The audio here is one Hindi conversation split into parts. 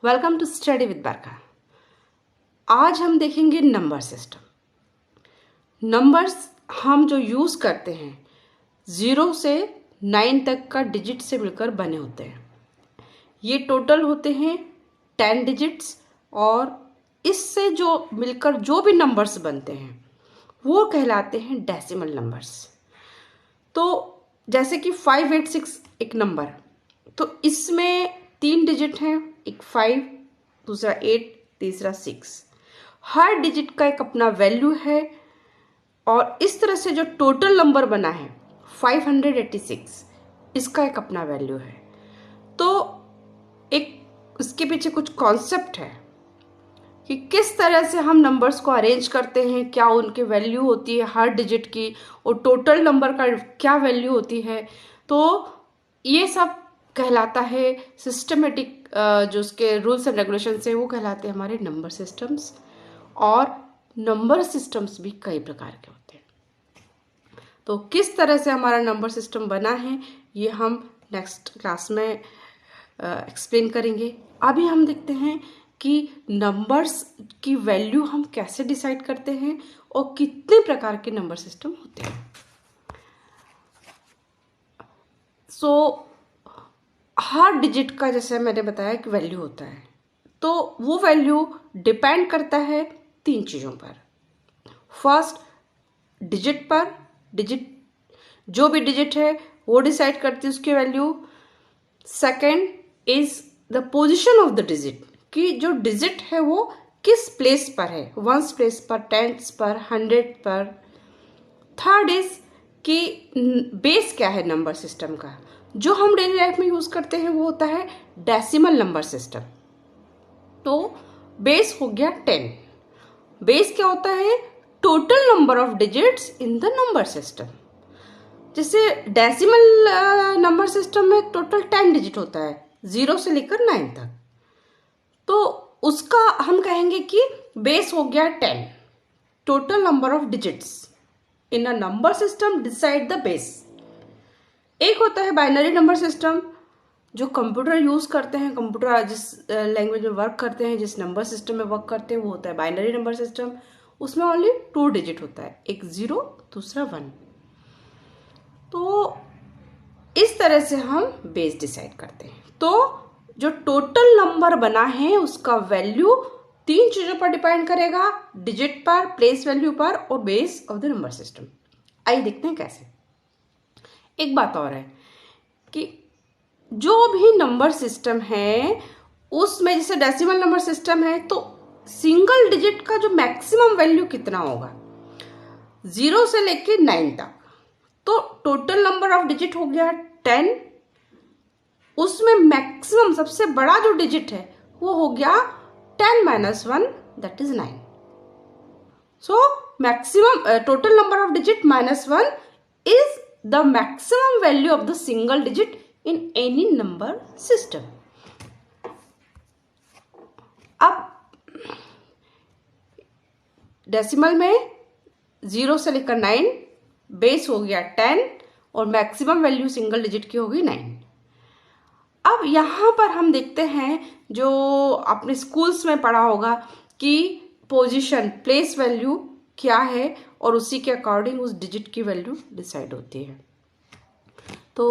वेलकम टू स्टडी विद बरका। आज हम देखेंगे नंबर सिस्टम। नंबर्स हम जो यूज़ करते हैं 0 से 9 तक का डिजिट से मिलकर बने होते हैं। ये टोटल होते हैं 10 डिजिट्स और इससे जो मिलकर जो भी नंबर्स बनते हैं वो कहलाते हैं डेसिमल नंबर्स। तो जैसे कि 586 एक नंबर, तो इसमें 3 डिजिट हैं, एक 5, दूसरा 8, तीसरा 6। हर डिजिट का एक अपना वैल्यू है और इस तरह से जो टोटल नंबर बना है 586, इसका एक अपना वैल्यू है। तो एक इसके पीछे कुछ कॉन्सेप्ट है कि किस तरह से हम नंबर्स को अरेंज करते हैं, क्या उनकी वैल्यू होती है हर डिजिट की और टोटल नंबर का क्या वैल्यू होती है। तो ये सब कहलाता है सिस्टमेटिक, जो उसके रूल्स एंड रेगुलेशंस है वो कहलाते हैं हमारे नंबर सिस्टम्स। और नंबर सिस्टम्स भी कई प्रकार के होते हैं। तो किस तरह से हमारा नंबर सिस्टम बना है ये हम नेक्स्ट क्लास में एक्सप्लेन करेंगे। अभी हम देखते हैं कि नंबर्स की वैल्यू हम कैसे डिसाइड करते हैं और कितने प्रकार के नंबर सिस्टम होते हैं। हर डिजिट का जैसे मैंने बताया कि वैल्यू होता है, तो वो वैल्यू डिपेंड करता है 3 चीज़ों पर। फर्स्ट, डिजिट पर, डिजिट जो भी डिजिट है वो डिसाइड करती है उसकी value. Second is the position of the digit, कि जो डिजिट है वो किस प्लेस पर है, 1st प्लेस पर, 10th पर, 100 पर। थर्ड इज कि बेस क्या है नंबर सिस्टम का। जो हम डेली लाइफ में यूज करते हैं वो होता है डेसिमल नंबर सिस्टम। तो बेस हो गया 10। बेस क्या होता है? Total number of digits in the number system. जैसे डेसिमल नंबर सिस्टम में टोटल 10 डिजिट होता है 0 से लेकर 9 तक, तो उसका हम कहेंगे कि बेस हो गया 10। Total number of digits in a number system decide the base. एक होता है बाइनरी नंबर सिस्टम, जो कंप्यूटर यूज करते हैं, कंप्यूटर जिस लैंग्वेज में वर्क करते हैं, जिस नंबर सिस्टम में वर्क करते हैं वो होता है बाइनरी नंबर सिस्टम। उसमें ओनली 2 डिजिट होता है, एक 0 दूसरा 1। तो इस तरह से हम बेस डिसाइड करते हैं। तो जो टोटल नंबर बना है उसका वैल्यू 3 चीजों पर डिपेंड करेगा, डिजिट पर, प्लेस वैल्यू पर और base of the number system. आइए देखते हैं कैसे। एक बात और है कि जो भी नंबर सिस्टम है उसमें जैसे डेसिमल नंबर सिस्टम है तो सिंगल डिजिट का जो मैक्सिमम वैल्यू कितना होगा 0 से लेके 9 तक। तो टोटल नंबर ऑफ डिजिट हो गया 10, उसमें मैक्सिमम सबसे बड़ा जो डिजिट है वो हो गया 10 - 1 that is 9। So maximum total number of digit -1 is the maximum value of the single digit in any number system. अब डेसिमल में 0 से लेकर 9, बेस हो गया 10 और मैक्सिमम वैल्यू सिंगल डिजिट की होगी 9। अब यहां पर हम देखते हैं, जो आपने स्कूल्स में पढ़ा होगा कि पोजीशन, प्लेस वैल्यू क्या है और उसी के अकॉर्डिंग उस डिजिट की वैल्यू डिसाइड होती है। तो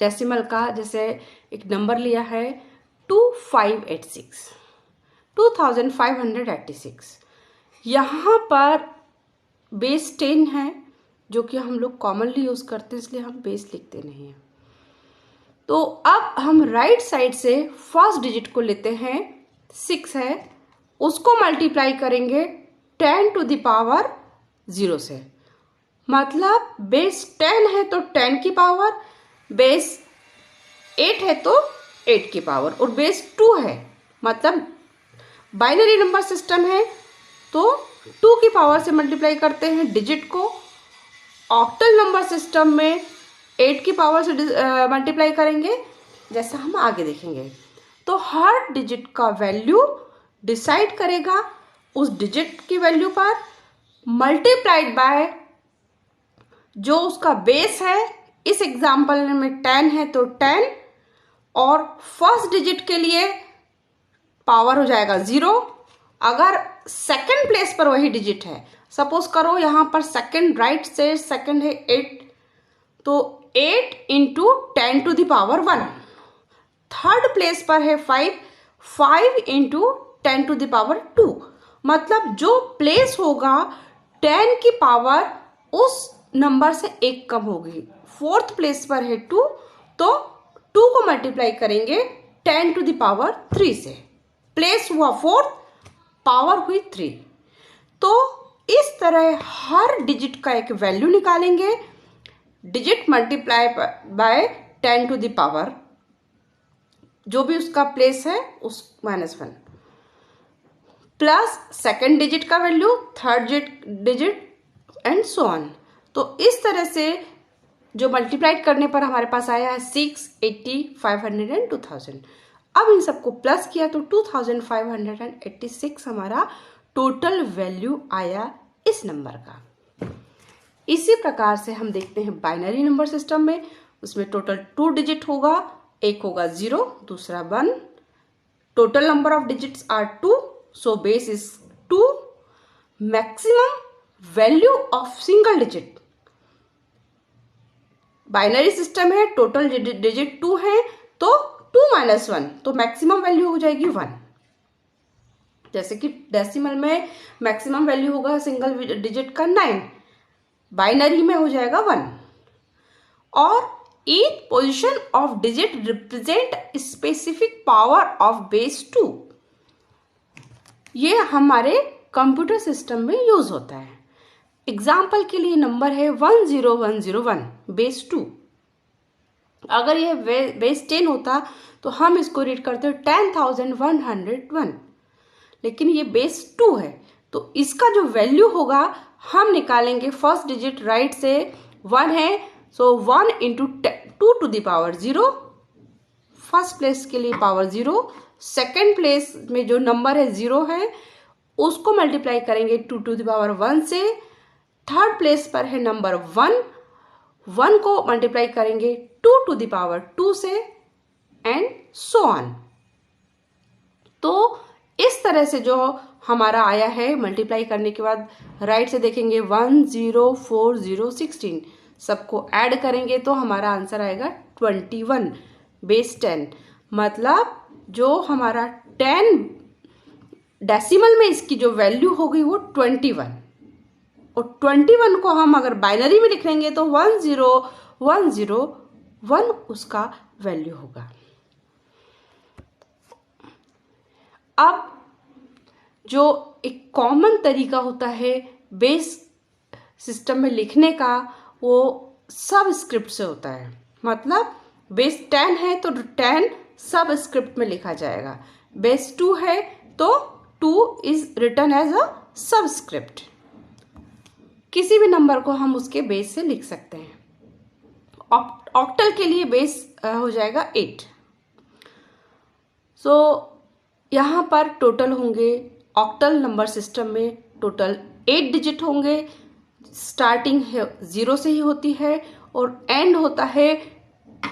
डेसिमल का जैसे एक नंबर लिया है 2586, 2586। यहाँ पर बेस 10 है, जो कि हम लोग कॉमनली यूज करते हैं, इसलिए हम बेस लिखते नहीं हैं। तो अब हम राइट साइड से फर्स्ट डिजिट को लेते हैं, 6 है, उसको मल्टीप्लाई करेंगे 10 टू द पावर 0 से। मतलब बेस 10 है तो 10 की पावर, बेस 8 है तो 8 की पावर और बेस 2 है, मतलब बाइनरी नंबर सिस्टम है तो 2 की पावर से मल्टीप्लाई करते हैं डिजिट को। ऑक्टल नंबर सिस्टम में 8 की पावर से मल्टीप्लाई करेंगे, जैसा हम आगे देखेंगे। तो हर डिजिट का वैल्यू डिसाइड करेगा उस डिजिट की वैल्यू पर, मल्टीप्लाइड बाय जो उसका बेस है। इस एग्जाम्पल में 10 है तो 10, और फर्स्ट डिजिट के लिए पावर हो जाएगा 0। अगर सेकंड प्लेस पर वही डिजिट है, सपोज करो यहाँ पर सेकंड, राइट से सेकंड है 8, तो 8 into 10 to the power 1। Third place पर है 5, 5 इंटू 10 टू द पावर 2। मतलब जो प्लेस होगा 10 की पावर उस नंबर से एक कम होगी। फोर्थ प्लेस पर है 2, तो 2 को मल्टीप्लाई करेंगे 10 टू द पावर 3 से। प्लेस हुआ 4, पावर हुई 3। तो इस तरह हर डिजिट का एक वैल्यू निकालेंगे, digit multiply by 10 to the power जो भी उसका प्लेस है उस -1, प्लस सेकंड डिजिट का value, third digit and so on. तो इस तरह से जो मल्टीप्लाइड करने पर हमारे पास आया है 6, 80, 500 एंड 2000। अब इन सबको प्लस किया तो 2586 हमारा टोटल वैल्यू आया इस नंबर का। इसी प्रकार से हम देखते हैं बाइनरी नंबर सिस्टम में, उसमें टोटल 2 डिजिट होगा, एक होगा 0, दूसरा 1। Total number of digits are 2, so base is 2। Maximum value of single digit, binary system है, टोटल डिजिट 2 है, तो 2 - 1, तो मैक्सिमम वैल्यू हो जाएगी 1। जैसे कि डेसिमल में मैक्सिमम वैल्यू होगा सिंगल डिजिट का 9, बाइनरी में हो जाएगा 1। और each position of digit represent specific power of base 2। ये हमारे कंप्यूटर सिस्टम में यूज होता है। एग्जाम्पल के लिए नंबर है 10101 बेस 2। अगर ये बेस 10 होता तो हम इसको रीड करते हो 10,101, लेकिन ये बेस 2 है, तो इसका जो वैल्यू होगा हम निकालेंगे। फर्स्ट डिजिट राइट से 1 है, so 1 into 2 to the power 0। First place के लिए पावर 0, सेकेंड प्लेस में जो नंबर है 0 है उसको मल्टीप्लाई करेंगे 2 टू द पावर 1 से। थर्ड प्लेस पर है नंबर 1, 1 को मल्टीप्लाई करेंगे 2 टू द पावर 2 से, एंड सो ऑन। तो इस तरह से जो हमारा आया है मल्टीप्लाई करने के बाद राइट से देखेंगे 104016, सबको ऐड करेंगे तो हमारा आंसर आएगा 21 बेस 10। मतलब जो हमारा 10 डेसिमल में इसकी जो वैल्यू होगी वो 21, और 21 को हम अगर बाइनरी में लिख लेंगे तो 10101 उसका वैल्यू होगा। अब जो एक कॉमन तरीका होता है बेस सिस्टम में लिखने का, वो सबस्क्रिप्ट से होता है। मतलब बेस 10 है तो 10 सबस्क्रिप्ट में लिखा जाएगा, बेस 2 है तो 2 is written as a subscript. किसी भी नंबर को हम उसके बेस से लिख सकते हैं। ऑक्टल के लिए बेस हो जाएगा 8। सो यहाँ पर टोटल होंगे, ऑक्टल नंबर सिस्टम में टोटल 8 डिजिट होंगे। स्टार्टिंग 0 से ही होती है और एंड होता है,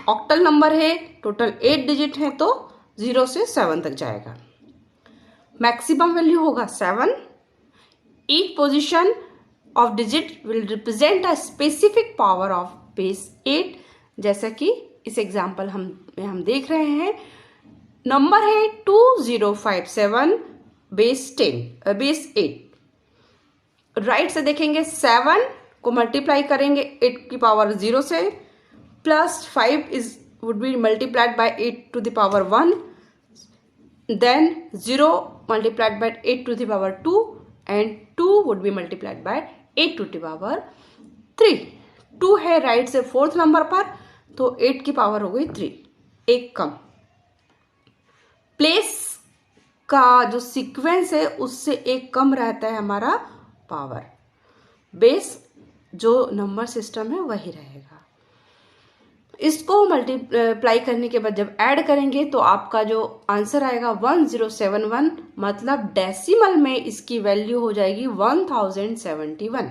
ऑक्टल नंबर है, टोटल 8 डिजिट है तो 0 से 7 तक जाएगा। मैक्सिमम वैल्यू होगा 7। Each position of digit will represent a specific power of base 8। जैसा कि इस एग्जाम्पल हम देख रहे हैं, नंबर है 2057 बेस 8। राइट से देखेंगे 7 को मल्टीप्लाई करेंगे 8 की पावर 0 से, plus 5 would be multiplied by 8 to the power 1, then 0 multiplied by 8 to the power 2, and 2 would be multiplied by 8 to the power 3। 2 है राइट से 4th नंबर पर, तो 8 की पावर हो गई 3, एक कम। प्लेस का जो सीक्वेंस है उससे एक कम रहता है हमारा पावर। बेस जो नंबर सिस्टम है वही रहेगा। इसको मल्टीप्लाई करने के बाद जब ऐड करेंगे तो आपका जो आंसर आएगा 1071। मतलब डेसिमल में इसकी वैल्यू हो जाएगी 1071।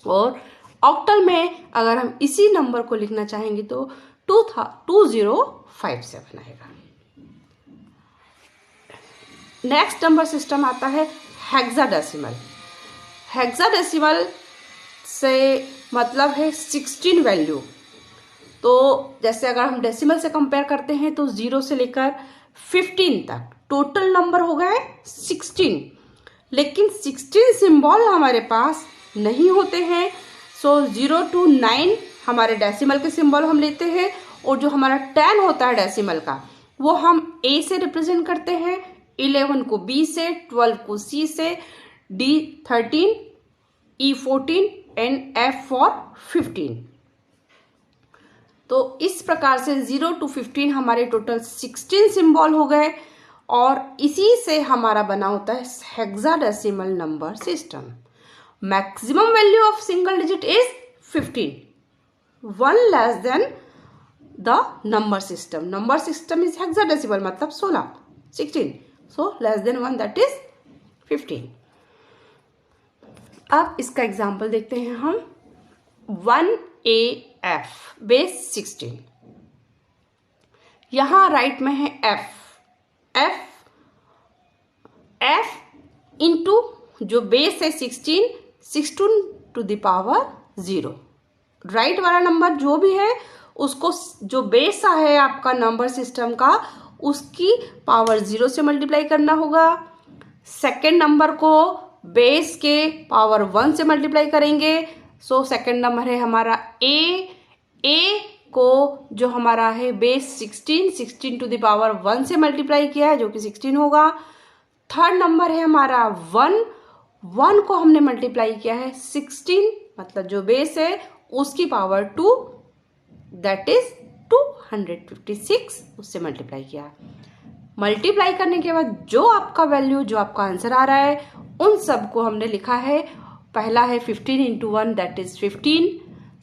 और ऑक्टल में अगर हम इसी नंबर को लिखना चाहेंगे तो 2057 आएगा। नेक्स्ट नंबर सिस्टम आता है हेक्साडेसिमल। हेक्साडेसिमल से मतलब है 16 वैल्यू। तो जैसे अगर हम डेसिमल से कंपेयर करते हैं तो 0 से लेकर 15 तक टोटल नंबर हो गए 16, लेकिन 16 सिंबल हमारे पास नहीं होते हैं। सो 0 to 9 हमारे डेसिमल के सिंबल हम लेते हैं, और जो हमारा 10 होता है डेसिमल का वो हम A से रिप्रेजेंट करते हैं, 11 को B से, 12 को C से, D 13, E 14 and F for 15। तो इस प्रकार से 0 to 15 हमारे टोटल 16 सिंबल हो गए, और इसी से हमारा बना होता है hexadecimal number system. Maximum value of single digit is 15, 1 less than the number system. Number system is hexadecimal मतलब 16, 16, so less than 1 that is 15। अब इसका एग्जाम्पल देखते हैं हम। 1AF बेस 16, यहां राइट में है F इंटू जो बेस है 16 टू द पावर 0। राइट वाला नंबर जो भी है उसको, जो बेस है आपका नंबर सिस्टम का, उसकी पावर 0 से मल्टीप्लाई करना होगा। सेकेंड नंबर को बेस के पावर 1 से मल्टीप्लाई करेंगे। सो सेकेंड नंबर है हमारा A को जो हमारा है बेस 16 टू द पावर 1 से मल्टीप्लाई किया है जो कि 16 होगा। थर्ड नंबर है हमारा 1 को हमने मल्टीप्लाई किया है 16 मतलब जो बेस है उसकी पावर 2 दैट इज 256, उससे मल्टीप्लाई किया। मल्टीप्लाई करने के बाद जो आपका वैल्यू, जो आपका आंसर आ रहा है, उन सब को हमने लिखा है। पहला है 15 into 1 that is 15,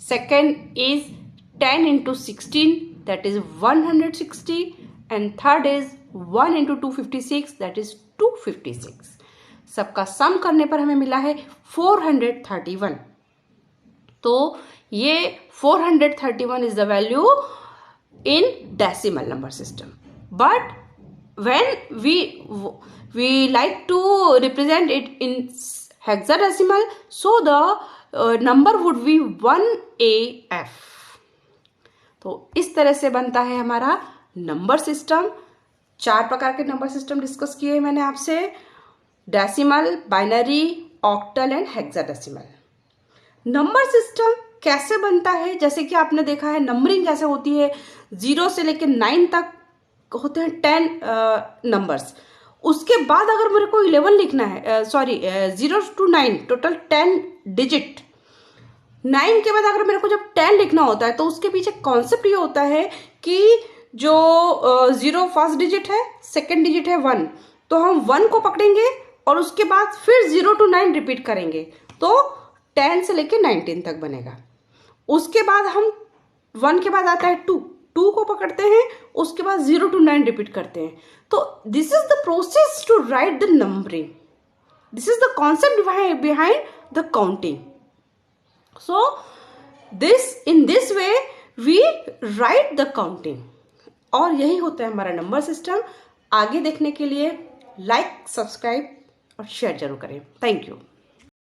second is 10 into 16 that is 160, and third is 1 into 256 that is 256। सबका सम करने पर हमें मिला है 431। तो ये 431 is the value in decimal number system. But when we like to represent it in hexadecimal, so the number would be 1AF। तो इस तरह से बनता है हमारा नंबर सिस्टम। 4 प्रकार के नंबर सिस्टम डिस्कस किए मैंने आपसे, decimal, binary, octal and hexadecimal. Number system कैसे बनता है, जैसे कि आपने देखा है नंबरिंग कैसे होती है, 0 से लेकर 9 तक होते हैं 10 नंबर्स। उसके बाद अगर मेरे को 11 लिखना है, 0 to 9 टोटल 10 डिजिट। 9 के बाद अगर मेरे को जब 10 लिखना होता है तो उसके पीछे कॉन्सेप्ट ये होता है कि जो 0 फर्स्ट डिजिट है, सेकेंड डिजिट है 1, तो हम 1 को पकड़ेंगे और उसके बाद फिर 0 to 9 रिपीट करेंगे, तो 10 से लेके 19 तक बनेगा। उसके बाद हम 1 के बाद आता है 2 को पकड़ते हैं, उसके बाद 0 to 9 रिपीट करते हैं। तो this is the process to write the numbering, this is the concept behind the counting. So in this way we write the counting, और यही होता है हमारा नंबर सिस्टम। आगे देखने के लिए लाइक, सब्सक्राइब और शेयर जरूर करें। Thank you.